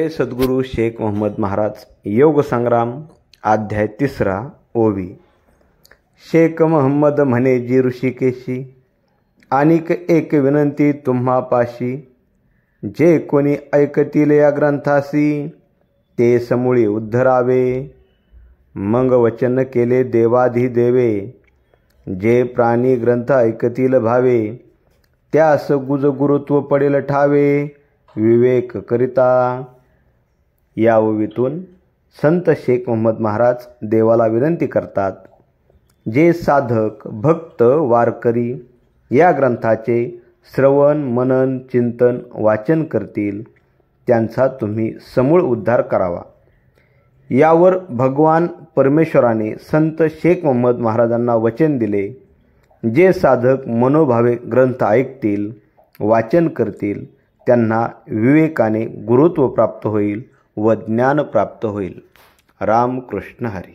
हे सद्गुरू शेख मोहम्मद महाराज योग संग्राम अध्याय 3 ओवी। शेख मोहम्मद म्हणे जी ऋषिकेशी, आणिक एक विनंती तुम्हा पाशी, जे कोणी ऐकतील या ग्रंथासी ते समूळी उद्धरावे। मग वचन केले देवाधिदेवे, जे प्राणी ग्रंथ ऐकतील भावे, त्यास गुज गुरुत्व पडेल ठावे विवेक करिता। या ओवीतून संत शेख मोहम्मद महाराज देवाला विनंती करतात, जे साधक भक्त वारकरी या ग्रंथाचे श्रवण मनन चिंतन वाचन करतील त्यांचा तुम्ही समूळ उद्धार करावा। यावर भगवान परमेश्वराने संत शेख मोहम्मद महाराजांना वचन दिले, जे साधक मनोभावे ग्रंथ ऐकतील वाचन करतील त्यांना विवेकाने गुरुत्व प्राप्त होईल व ज्ञान प्राप्त होईल। राम कृष्ण हरी।